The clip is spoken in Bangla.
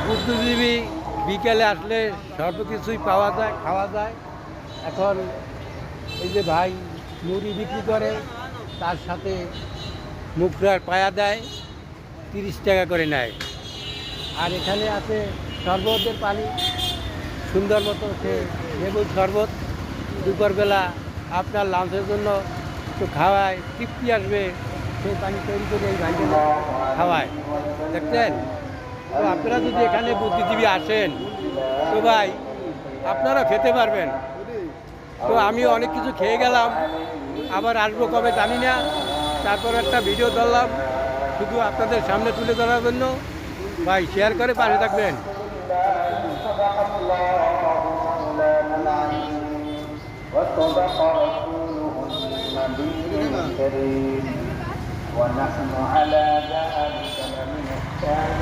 বুদ্ধিজীবী বিকেলে আসলে সর্বকিছুই পাওয়া যায়, খাওয়া যায়। এখন এই যে ভাই মুড়ি বিক্রি করে, তার সাথে মুখরার পায়া দেয়, 30 টাকা করে নেয়। আর এখানে আছে শরবতের পানি, সুন্দর মতো সে লেবুর শরবত। দুপুরবেলা আপনার লাঞ্চের জন্য একটু খাওয়ায়, তৃপ্তি আসবে, সেই পানি তৈরি করে এই ভাইকে খাওয়ায়। দেখছেন? তো আপনারা যদি এখানে বুদ্ধিজীবী আসেন তো ভাই আপনারা খেতে পারবেন। তো আমি অনেক কিছু খেয়ে গেলাম, আবার আসবো কবে জানি না। তারপর একটা ভিডিও ধরলাম শুধু আপনাদের সামনে তুলে ধরার জন্য। ভাই শেয়ার করে পাশে থাকবেন। وصدق رسوله النبي الكريم ونحن على ذلك لمن الشاهدين